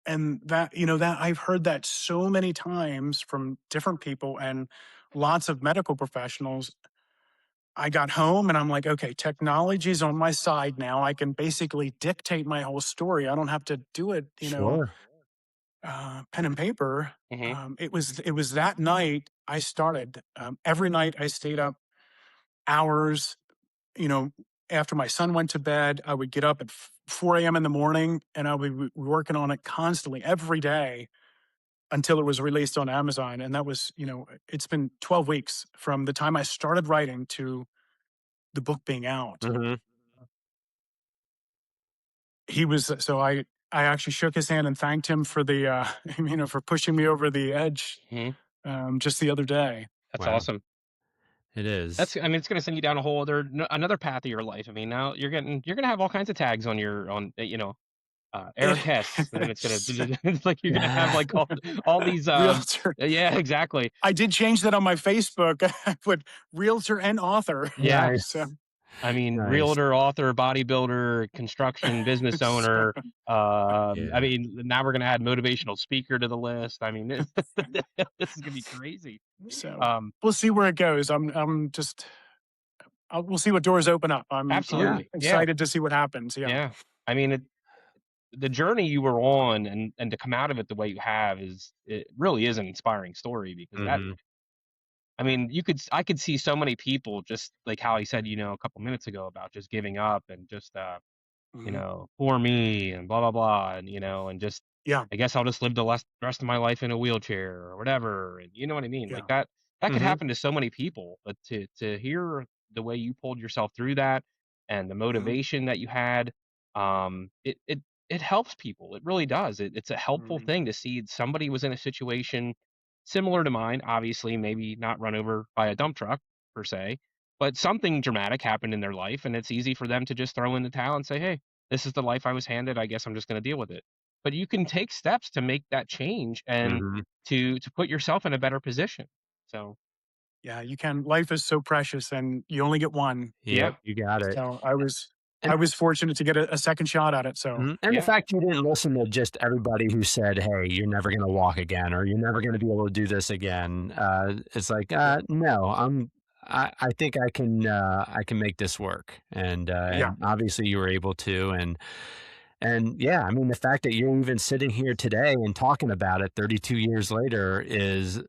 And that I've heard that so many times from different people and lots of medical professionals. I got home and I'm like, okay, technology's on my side now. I can basically dictate my whole story. I don't have to do it, sure, pen and paper. Mhm. It was that night I started. Every night I stayed up hours. You know, After my son went to bed, I would get up at 4 a.m. in the morning, and I would be working on it constantly every day until it was released on Amazon. And that was, it's been 12 weeks from the time I started writing to the book being out. hmm He was so I actually shook his hand and thanked him for the for pushing me over the edge Mhm. just the other day. That's wow, awesome. it That's is. I mean, it's gonna send you down a whole other another path of your life. I mean, now you're gonna have all kinds of tags on your Eric Hess, and then it's gonna it's like you're gonna have like all these Realtor. yeah, exactly. I did change that on my Facebook. I put realtor and author. Yeah. So, Nice, I mean, nice, realtor, author, bodybuilder, construction, business so, owner. I yeah. mean, now we're gonna add motivational speaker to the list. I mean, this is gonna be crazy. so Um, we'll see where it goes. We'll see what doors open up. I'm Yeah. Absolutely, yeah, excited to see what happens. Yeah. yeah. I mean, the journey you were on, and to come out of it the way you have it really is an inspiring story because that Mhm. I mean, I could see so many people just like how he said, a couple minutes ago about just giving up and just Mhm. poor me and blah blah blah, and and just Yeah. I guess I'll just live the rest of my life in a wheelchair or whatever, and you know what I mean? Like Yeah. that could Mhm. happen to so many people, but to hear the way you pulled yourself through that and the Mhm. motivation that you had, it helps people. It really does. It's a helpful Mhm. thing to see somebody was in a situation similar to mine, obviously maybe not run over by a dump truck per se, but something dramatic happened in their life, and it's easy for them to just throw in the towel and say, "Hey, this is the life I was handed. I guess I'm just gonna deal with it." But you can take steps to make that change and Mhm. to put yourself in a better position. So, Yeah. You can. Life is so precious, and you only get one. yeah, Yep, you got it. So I was And I was fortunate to get a second shot at it. So and the Yeah. fact you didn't listen to just everybody who said, "Hey, you're never gonna walk again," or "You're never gonna be able to do this again." It's like, yeah, no, I think I can make this work, yeah, and obviously you were able to, and yeah, I mean the fact that you're even sitting here today and talking about it 32 years later is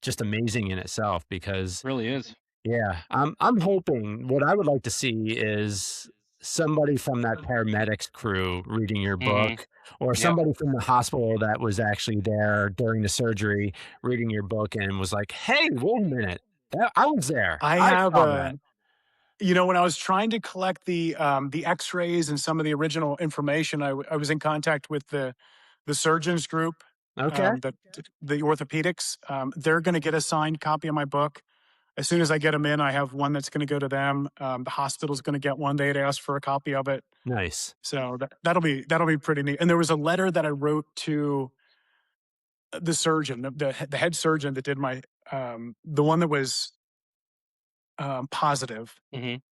just amazing in itself because Really is. yeah, I'm hoping what I would like to see is somebody from that paramedics crew reading your Mhm. book, or Yep. somebody from the hospital that was actually there during the surgery reading your book and was like, "Hey, wait a minute, I was there. I I have saw a. that." When I was trying to collect the X-rays and some of the original information, I was in contact with the surgeons group, Okay, that the orthopedics. They're going to get a signed copy of my book as soon as I get them in. I have one that's going to go to them. The hospital's going to get one. They had asked for a copy of it, nice. so that'll be pretty neat. And there was a letter that I wrote to the surgeon, the head surgeon that did my the one that was positive. Mhm.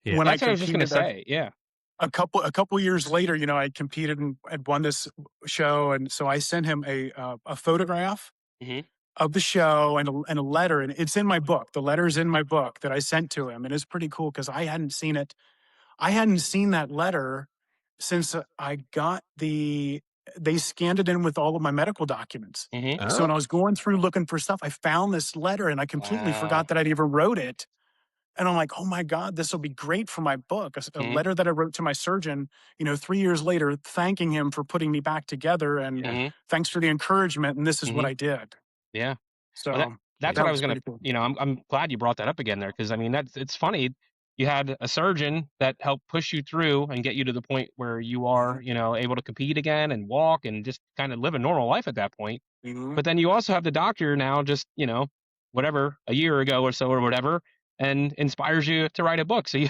Yeah. When I That's what I was just gonna competed, say. Yeah. a couple years later, I competed and had won this show, and so I sent him a photograph Mhm. of the show and a letter, and it's in my book. The letter's in my book that I sent to him, and it's pretty cool because I hadn't seen it. I hadn't seen that letter since I got the. They scanned it in with all of my medical documents. Mhm. So when Oh. I was going through looking for stuff, I found this letter, and I completely Wow. forgot that I'd even wrote it. And I'm like, "Oh my god, this will be great for my book." A Mhm. letter that I wrote to my surgeon, 3 years later, thanking him for putting me back together, and Yeah. Mhm. thanks for the encouragement, and this is what Mhm. I did. Yeah. Well, So, that's that what I was was gonna pretty cool. I'm glad you brought that up again there because I mean, that's it's funny. You had a surgeon that helped push you through and get you to the point where you Mhm, are, able to compete again and walk and just kinda live a normal life at that point. mhm, But then you also have the doctor now just, whatever, a year ago or so or whatever, and inspires you to write a book. So you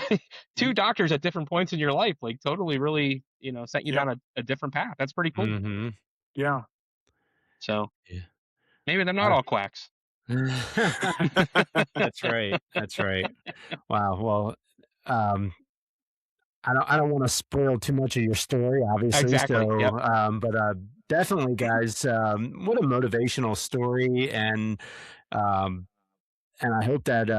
mhm. 2 doctors at different points in your life, like, totally really, sent you Yep, down a different path. That's pretty cool. Mhm. yeah. So, Yeah. maybe they're not all quacks. That's right. That's right. Wow. Well, um, I don't want to spoil too much of your story, obviously. Exactly, yep. So, but definitely, guys, what a motivational story, um, and I hope that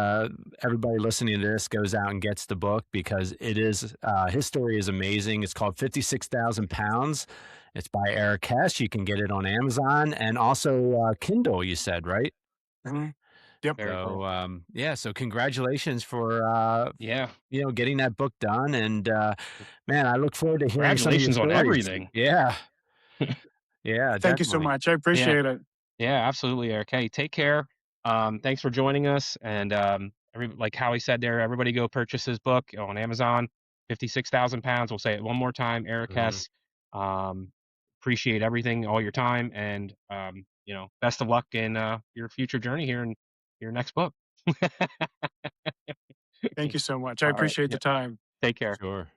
everybody listening to this goes out and gets the book because it is his story is amazing. It's called 56,000 Pounds. It's by Eric Hess. You can get it on Amazon and also Kindle. You said right. Mhm. Yep. Very cool. So yeah, so congratulations for Yeah. getting that book done, and man, I look forward to hearing some of your Congratulations on stories. everything. Yeah, yeah, Thank you so definitely. much. I Yeah. appreciate it. Yeah, absolutely, Eric. Hey, take care. Thanks for joining us. And like Howie said there, everybody go purchase his book on Amazon. 56,000 pounds. We'll say it one more time. Eric Mhm. Hess. Appreciate everything, all your time, and best of luck in your future journey here in your next book. Thank you so much. I All right. appreciate the Yep. time. Take care. Sure.